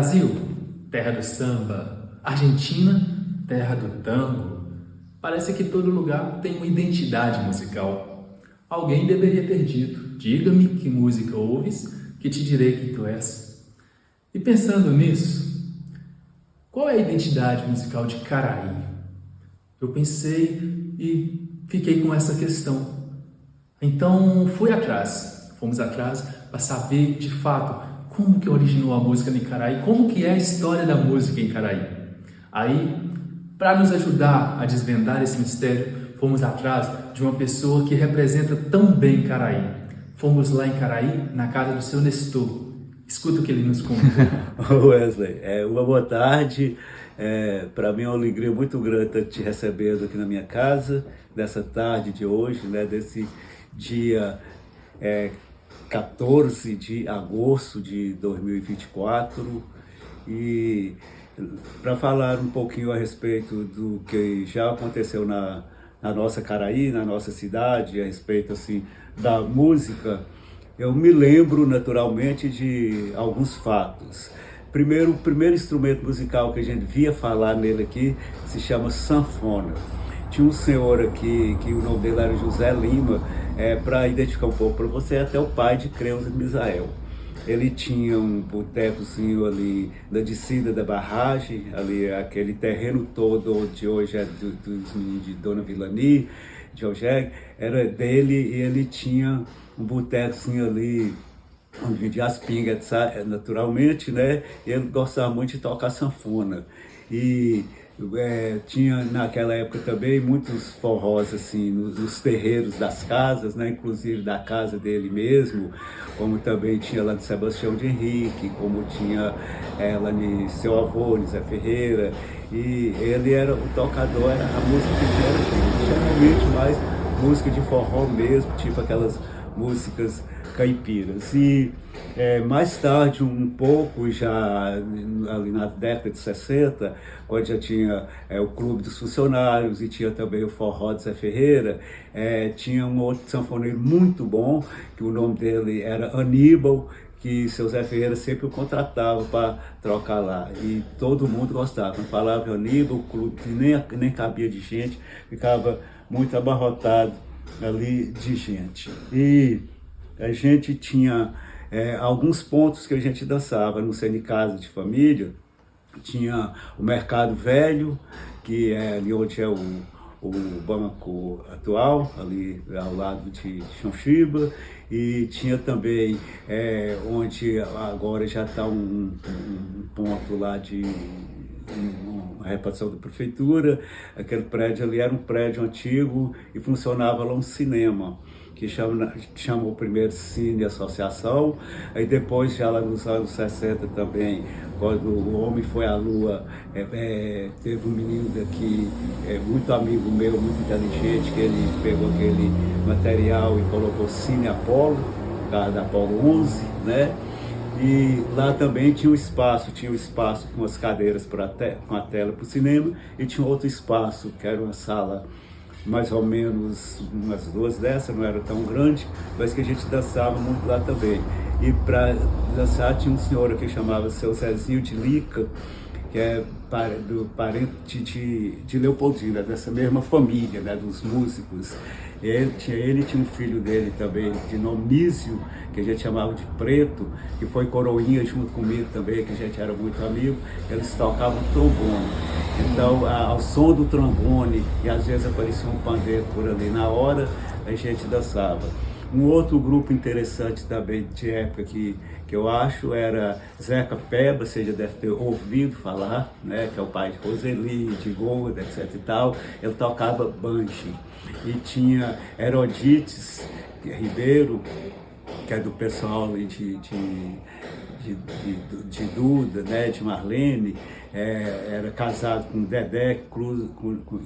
Brasil, terra do samba. Argentina, terra do tango. Parece que todo lugar tem uma identidade musical. Alguém deveria ter dito: diga-me que música ouves, que te direi quem tu és. E pensando nisso, qual é a identidade musical de Caraí? Eu pensei e fiquei com essa questão. Então fomos atrás para saber de fato como que originou a música em Caraí, como que é a história da música em Caraí. Aí, para nos ajudar a desvendar esse mistério, fomos atrás de uma pessoa que representa tão bem Caraí. Fomos lá em Caraí, na casa do seu Nestor. Escuta o que ele nos contou. Wesley, uma boa tarde. Para mim é uma alegria muito grande estar te recebendo aqui na minha casa, nessa tarde de hoje, né, desse dia 14 de agosto de 2024, e para falar um pouquinho a respeito do que já aconteceu na nossa Caraí, na nossa cidade, a respeito assim da música. Eu me lembro naturalmente de alguns fatos. Primeiro, o primeiro instrumento musical que a gente via falar nele aqui se chama sanfona. Tinha um senhor aqui, que o nome dele era José Lima, para identificar um pouco para você, até o pai de Creuza de Misael. Ele tinha um botecozinho ali na descida da barragem, ali aquele terreno todo onde hoje é dos meninos de Dona Vilani, de Ogeg, era dele, e ele tinha um botecozinho ali onde vendia as pingas, naturalmente, né? E ele gostava muito de tocar sanfona. E tinha naquela época também muitos forrós assim nos terreiros das casas, né? Inclusive da casa dele mesmo, como também tinha lá de Sebastião de Henrique, como tinha lá de seu avô, de Zé Ferreira. E ele era o tocador, era a música que era geralmente mais música de forró mesmo, tipo aquelas músicas caipiras. E mais tarde, um pouco, já ali na década de 60, quando já tinha o Clube dos Funcionários e tinha também o Forró de Zé Ferreira, tinha um outro sanfoneiro muito bom, que o nome dele era Aníbal, que seu Zé Ferreira sempre o contratava para trocar lá, e todo mundo gostava. Quando falava Aníbal, o clube nem cabia de gente, ficava muito abarrotado ali de gente. E a gente tinha alguns pontos que a gente dançava, no Cine Casa de Família. Tinha o Mercado Velho, que é ali onde é o banco atual, ali ao lado de Xanxiba, e tinha também onde agora já está um ponto lá de uma repartição da prefeitura. Aquele prédio ali era um prédio antigo e funcionava lá um cinema, que chamou primeiro Cine Associação. Aí depois, já lá nos anos 60 também, quando o homem foi à Lua, teve um menino daqui, muito amigo meu, muito inteligente, que ele pegou aquele material e colocou Cine Apolo, da Apolo 11, né? E lá também tinha um espaço com as cadeiras com a tela para o cinema, e tinha outro espaço, que era uma sala mais ou menos umas duas dessas, não era tão grande, mas que a gente dançava muito lá também. E para dançar tinha um senhor aqui que chamava seu Zezinho de Lica, que é do parente de Leopoldina, dessa mesma família, né, dos músicos. Ele tinha um filho dele também, de nome Nísio, que a gente chamava de Preto, que foi coroinha junto comigo também, que a gente era muito amigo. Eles tocavam trombone. Então, ao som do trombone, e às vezes aparecia um pandeiro por ali na hora, a gente dançava. Um outro grupo interessante também de época que eu acho era Zeca Peba, você já deve ter ouvido falar, né, que é o pai de Roseli, de Golda, etc e tal. Ele tocava banjo. E tinha Herodites Ribeiro, que é do pessoal de Duda, né, de Marlene, era casado com Dedé,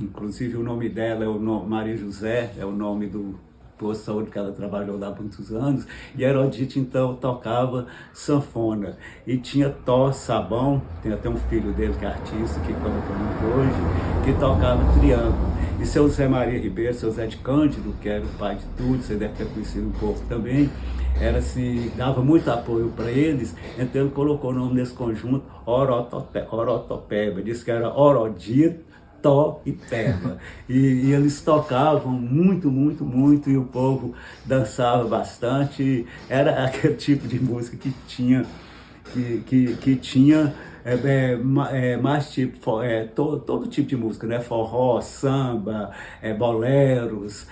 inclusive o nome dela é o nome Maria José, é o nome do posto de saúde que ela trabalhou lá há muitos anos. E Herodite então tocava sanfona. E tinha Tó Sabão, tem até um filho dele que é artista, que canta muito hoje, que tocava triângulo. E seu Zé Maria Ribeiro, seu Zé de Cândido, que era o pai de tudo, você deve ter conhecido um pouco também, era assim, dava muito apoio para eles, então ele colocou o nome desse conjunto Orotopeba, disse que era Orodito, Tó e Peba. E eles tocavam muito, muito, muito, e o povo dançava bastante. Era aquele tipo de música que tinha, que tinha mais tipo, todo tipo de música, né? Forró, samba, boleros,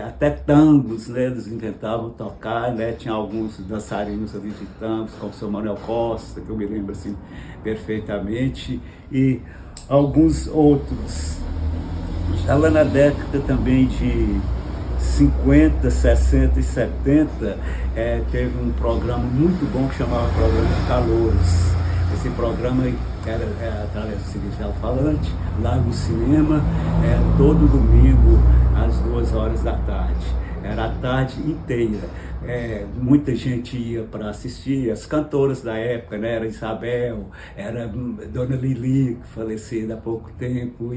até tangos, né? Eles inventavam tocar, né? Tinha alguns dançarinos ali de tangos, como o seu Manuel Costa, que eu me lembro assim perfeitamente, e alguns outros. Já lá na década também de 50, 60 e 70, teve um programa muito bom que chamava Programa de Calouros. Esse programa era através do seguinte alto-falante, lá no cinema, todo domingo às 2 horas da tarde. Era a tarde inteira. Muita gente ia para assistir, as cantoras da época, né? Era Isabel, era Dona Lili, falecida há pouco tempo,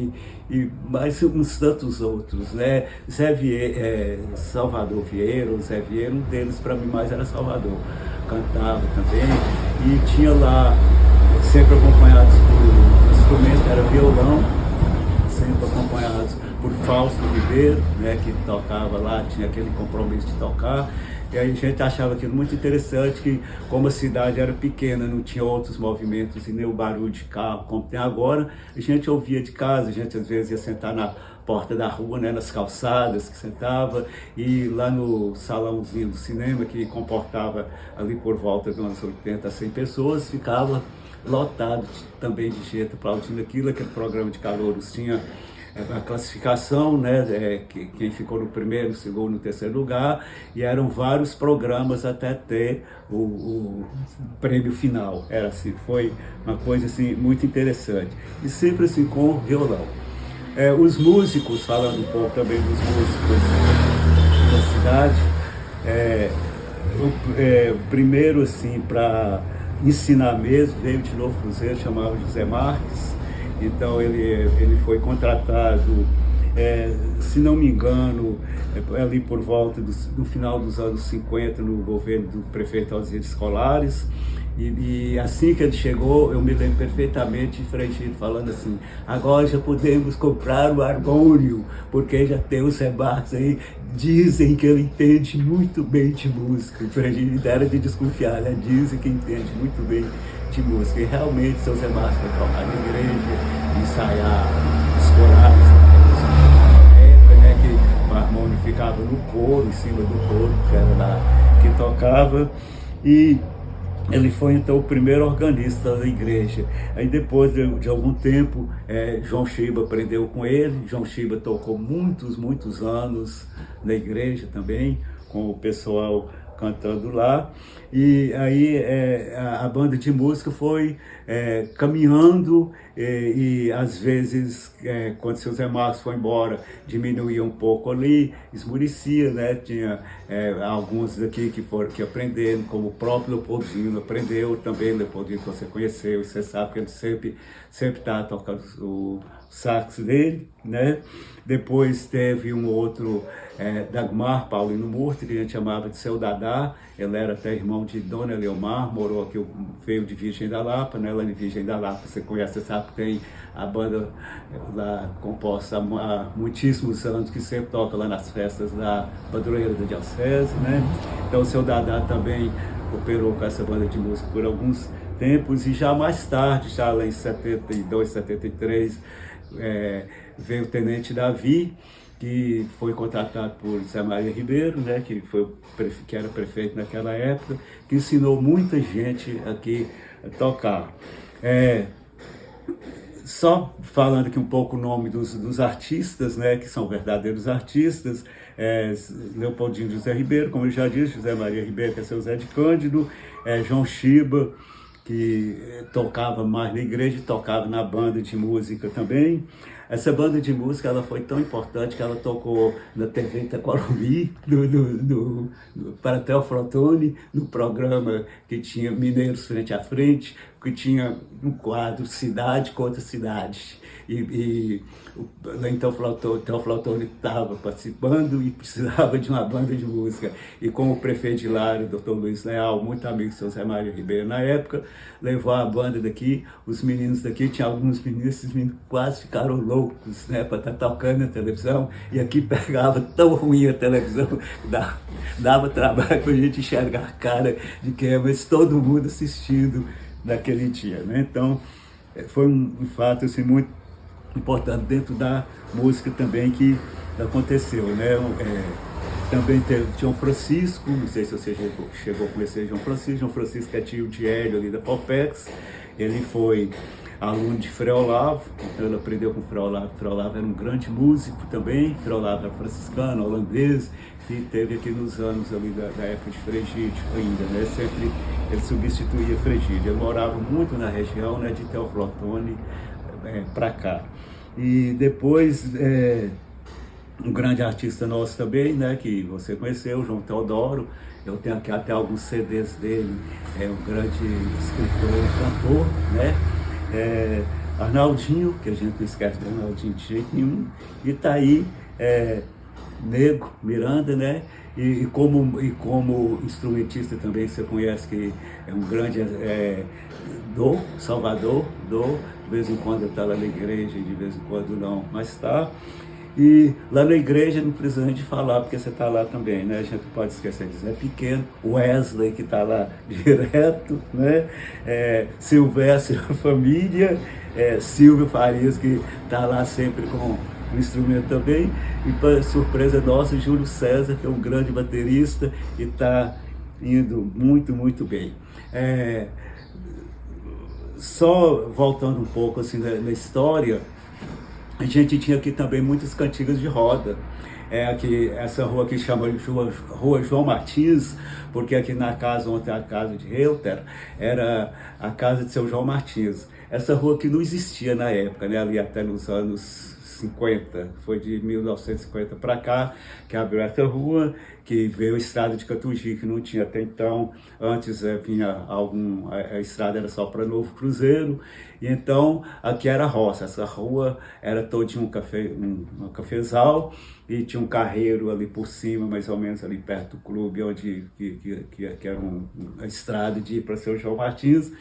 e mais uns tantos outros, né? Salvador Vieira, o Zé Vieira, um deles para mim mais era Salvador, cantava também, e tinha lá, sempre acompanhados por instrumentos, era violão, sempre acompanhados por Fausto Ribeiro, né, que tocava lá, tinha aquele compromisso de tocar. E aí a gente achava aquilo muito interessante, que como a cidade era pequena, não tinha outros movimentos e nem o barulho de carro como tem agora, a gente ouvia de casa, a gente às vezes ia sentar na porta da rua, né, nas calçadas que sentava, e lá no salãozinho do cinema, que comportava ali por volta de umas 80 a 100 pessoas, ficava lotado também de gente aplaudindo aquilo. Aquele programa de calouros tinha a classificação, né, quem ficou no primeiro, no segundo, no terceiro lugar, e eram vários programas até ter o prêmio final. Era assim, foi uma coisa assim muito interessante, e sempre assim com violão. Os músicos, falando um pouco também dos músicos da cidade, o primeiro assim para ensinar mesmo veio de Novo Cruzeiro, chamava José Marques. Então ele foi contratado, se não me engano, ali por volta do final dos anos 50, no governo do prefeito Alzira Escolares. E assim que ele chegou, eu me lembro perfeitamente de Frangílio falando assim: agora já podemos comprar o harmônio, porque já tem o Zé Marques aí, dizem que ele entende muito bem de música. O Frangílio era de desconfiar, né? Dizem que entende muito bem de música. E realmente seu Zé Marques foi tocar na igreja, ensaiar os corais, na época, né, que o harmônio ficava no coro, em cima do coro, que era lá que tocava. E ele foi então o primeiro organista da igreja. Aí depois de algum tempo, João Chiba aprendeu com ele. João Chiba tocou muitos anos na igreja também, com o pessoal cantando lá. E aí a banda de música foi caminhando, e às vezes, quando seu Zé Marques foi embora, diminuía um pouco ali, esmurecia, né? Tinha alguns daqui que aprenderam, como o próprio Leopoldino aprendeu também, Leopoldino que você conheceu, e você sabe que ele sempre está tocando o sax dele, né? Depois teve um outro, Dagmar Paulino Murti, que a gente chamava de Seu Dadá. Ele era até irmão de Dona Leomar, morou aqui, veio de Virgem da Lapa, né? Lá em Virgem da Lapa, você conhece, você sabe que tem a banda lá composta há muitíssimos anos, que sempre toca lá nas festas da padroeira da diocese, né? Então o Seu Dadá também operou com essa banda de música por alguns tempos, e já mais tarde, já lá em 72, 73, veio o Tenente Davi, que foi contratado por Zé Maria Ribeiro, né, que era prefeito naquela época, que ensinou muita gente aqui a tocar. Só falando aqui um pouco o nome dos artistas, né, que são verdadeiros artistas, Leopoldino José Ribeiro, como eu já disse, José Maria Ribeiro, que é seu Zé de Cândido, João Chiba, que tocava mais na igreja, tocava na banda de música também. Essa banda de música ela foi tão importante que ela tocou na TV Itaquarumi, para Teoflotone, no programa que tinha Mineiros Frente a Frente, que tinha um quadro cidade contra cidade. Então o Flautone estava participando e precisava de uma banda de música. E como o prefeito de Lara, o doutor Luiz Leal, muito amigo do seu Zé Mário Ribeiro na época, levou a banda daqui, os meninos daqui, tinha alguns meninos, esses meninos quase ficaram loucos, né, para estar tocando na televisão, e aqui pegava tão ruim a televisão, dava trabalho para a gente enxergar a cara de quem é, mas todo mundo assistindo naquele dia, né? Então, foi um fato assim, muito importante dentro da música também que aconteceu, né? Também teve João Francisco, não sei se você chegou a conhecer João Francisco é tio de Hélio ali da Popex, ele foi aluno de Frei Olavo, então ele aprendeu com o Frei Olavo era um grande músico também, Frei Olavo era franciscano, holandês, que teve aqui nos anos ali da época de Frigídio ainda, né? Sempre ele substituía Frigídio, ele morava muito na região, né, de Teófilo Otoni para cá. E depois, um grande artista nosso também, né, que você conheceu, João Teodoro, eu tenho aqui até alguns CDs dele, um grande escritor e cantor, né, Arnaldinho, que a gente não esquece do Arnaldinho de jeito nenhum, e tá aí, Nego Miranda, né, e como instrumentista também, você conhece que é um grande do Salvador, de vez em quando está lá na igreja, de vez em quando não, mas está. E lá na igreja não precisa nem de falar, porque você está lá também, né? A gente pode esquecer de Zé Pequeno, Wesley, que está lá direto, né? Silvestre, a família, Silvio Farias, que está lá sempre com o instrumento também, e para surpresa nossa, Júlio César, que é um grande baterista e está indo muito, muito bem. Só voltando um pouco assim na história, a gente tinha aqui também muitas cantigas de roda. Aqui, essa rua aqui chama Rua João Martins, porque aqui na casa onde é a casa de Reuter, era a casa de seu João Martins. Essa rua aqui não existia na época, né? Ali até nos anos 50, foi de 1950 para cá que abriu essa rua, que veio a estrada de Catugi, que não tinha até então. Antes vinha a estrada era só para Novo Cruzeiro, e então aqui era roça. Essa rua era todinha um cafezal, e tinha um carreiro ali por cima, mais ou menos ali perto do clube, onde que era uma estrada de ir para seu João Martins.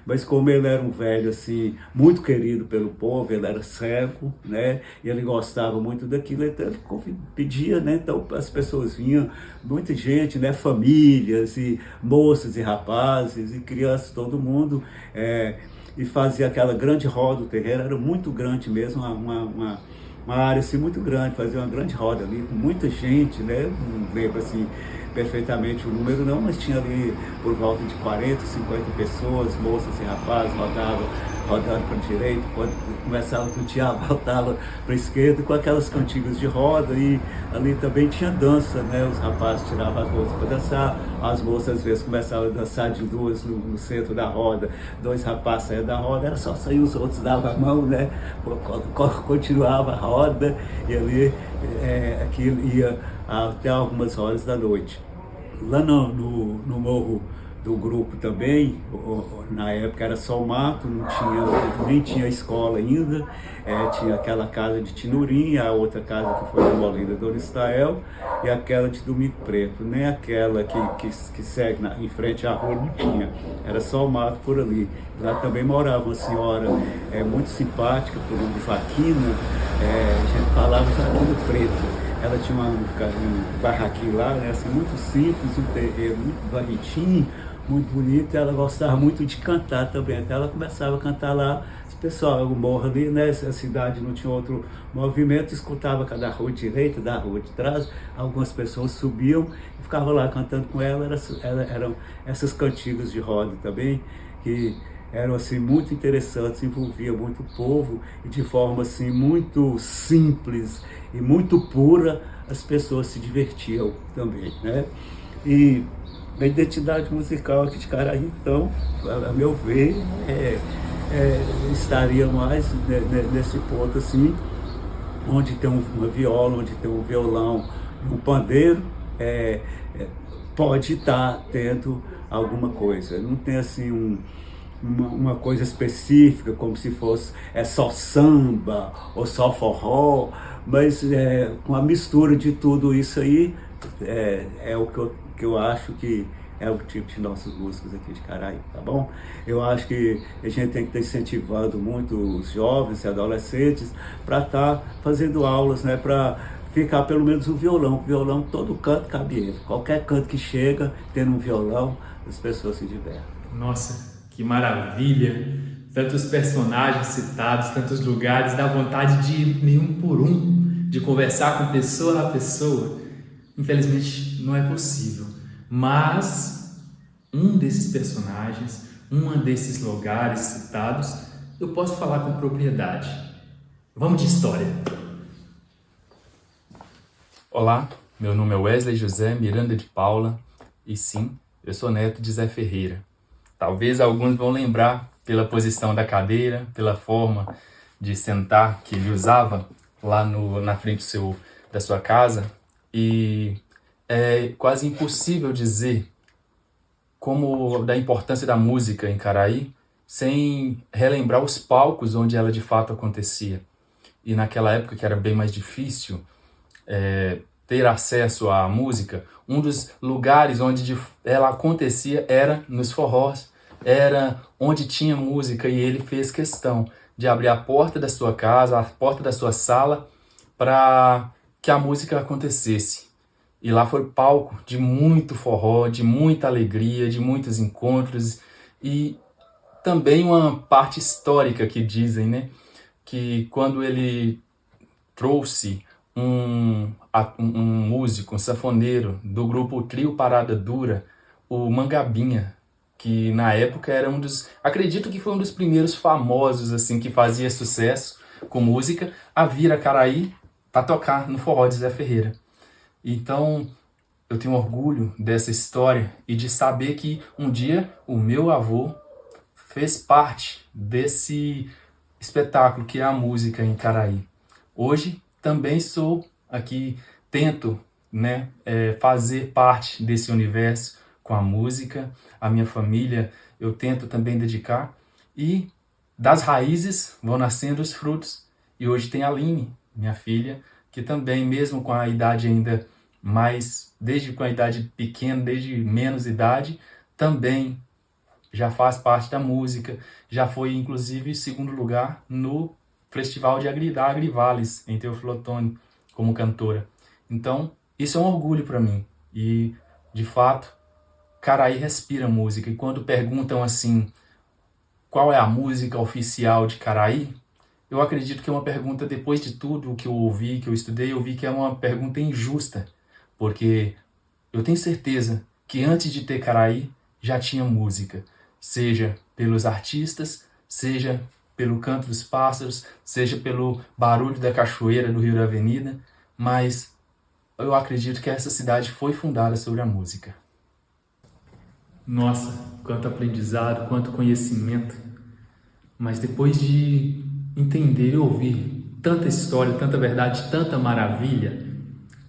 Mas como ele era um velho assim, muito querido pelo povo, ele era cego, né? E ele gostava muito daquilo, então ele pedia, né? Então as pessoas vinham, muita gente, né? Famílias e moças e rapazes e crianças, todo mundo, e fazia aquela grande roda. O terreiro era muito grande mesmo, uma área assim muito grande, fazia uma grande roda ali com muita gente, né? Não lembro assim perfeitamente o número não, mas tinha ali por volta de 40, 50 pessoas, moças e rapazes, rodando para a direita, quando começava a tutear, voltava para a esquerda, com aquelas cantigas de roda, e ali também tinha dança, né? Os rapazes tiravam as moças para dançar, as moças às vezes começavam a dançar de duas no centro da roda, dois rapazes saíam da roda, era só sair, os outros davam a mão, né? Continuava a roda, e ali aquilo ia até algumas horas da noite. Lá no morro do grupo também, na época era só mato, nem tinha escola ainda, tinha aquela casa de Tinurim, a outra casa que foi demolida do Oristael, e aquela de Domingo Preto, nem aquela que segue em frente à rua não tinha, era só mato por ali. Lá também morava uma senhora muito simpática, por nome de Joaquina, a gente falava Joaquina Preto. Ela tinha um barraquinho lá, né, assim, muito simples, um terreiro muito bonitinho, muito bonito. Ela gostava muito de cantar também, até ela começava a cantar lá. O pessoal, o morro ali, né, a cidade não tinha outro movimento, escutava cada rua direita, da rua de trás, algumas pessoas subiam e ficavam lá cantando com ela. Eram essas cantigas de roda também, que eram assim muito interessantes, envolvia muito o povo, e de forma assim muito simples e muito pura as pessoas se divertiam também, né? E a identidade musical aqui de Caraí, então, a meu ver, estaria mais nesse ponto assim, onde tem uma viola, onde tem um violão, um pandeiro, pode estar tendo alguma coisa. Não tem assim uma coisa específica, como se fosse só samba ou só forró, mas com a mistura de tudo isso aí, é o que eu acho que é o tipo de nossas músicas aqui de Caraí, tá bom? Eu acho que a gente tem que estar incentivando muito os jovens e adolescentes para estar fazendo aulas, né? Para ficar pelo menos o violão, todo canto cabe ele. Qualquer canto que chega, tendo um violão, as pessoas se divertem. Nossa, que maravilha! Tantos personagens citados, tantos lugares, dá vontade de ir um por um, de conversar com pessoa a pessoa. Infelizmente não é possível, mas um desses personagens, um desses lugares citados, eu posso falar com propriedade. Vamos de história. Olá, meu nome é Wesley José Miranda de Paula e sim, eu sou neto de Zé Ferreira. Talvez alguns vão lembrar pela posição da cadeira, pela forma de sentar que ele usava lá na frente da sua casa. E é quase impossível dizer como da importância da música em Caraí sem relembrar os palcos onde ela de fato acontecia. E naquela época que era bem mais difícil ter acesso à música, um dos lugares onde ela acontecia era nos forrós, era onde tinha música, e ele fez questão de abrir a porta da sua casa, a porta da sua sala, para que a música acontecesse. E lá foi palco de muito forró, de muita alegria, de muitos encontros, e também uma parte histórica que dizem, né, que quando ele trouxe um músico, um sanfoneiro do grupo Trio Parada Dura, o Mangabinha, que na época era acredito que foi um dos primeiros famosos assim que fazia sucesso com música, a vir a Caraí para tocar no forró de Zé Ferreira. Então, eu tenho orgulho dessa história e de saber que um dia o meu avô fez parte desse espetáculo que é a música em Caraí. Hoje também sou aqui, tento, né, fazer parte desse universo com a música. A minha família eu tento também dedicar, e das raízes vão nascendo os frutos. E hoje tem a Aline, minha filha, que também, mesmo com a idade ainda desde com a idade pequena, desde menos idade, também já faz parte da música, já foi inclusive segundo lugar no Festival da Agrivales, em Teófilo Otoni, como cantora. Então, isso é um orgulho para mim. E, de fato, Caraí respira música. E quando perguntam assim, qual é a música oficial de Caraí? Eu acredito que é uma pergunta, depois de tudo que eu ouvi, que eu estudei, eu vi que é uma pergunta injusta. Porque eu tenho certeza que antes de ter Caraí, já tinha música. Seja pelos artistas, seja pelo canto dos pássaros, seja pelo barulho da cachoeira do Rio da Avenida, mas eu acredito que essa cidade foi fundada sobre a música. Nossa, quanto aprendizado, quanto conhecimento. Mas depois de entender e ouvir tanta história, tanta verdade, tanta maravilha,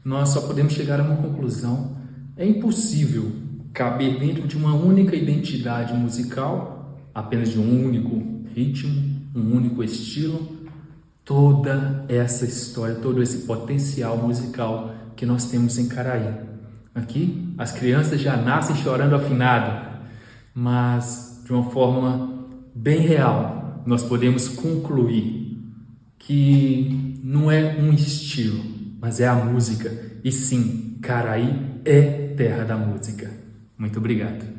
nós só podemos chegar a uma conclusão. É impossível caber dentro de uma única identidade musical, apenas de um único ritmo, um único estilo, toda essa história, todo esse potencial musical que nós temos em Caraí. Aqui, as crianças já nascem chorando afinado, mas de uma forma bem real, nós podemos concluir que não é um estilo, mas é a música. E sim, Caraí é terra da música. Muito obrigado.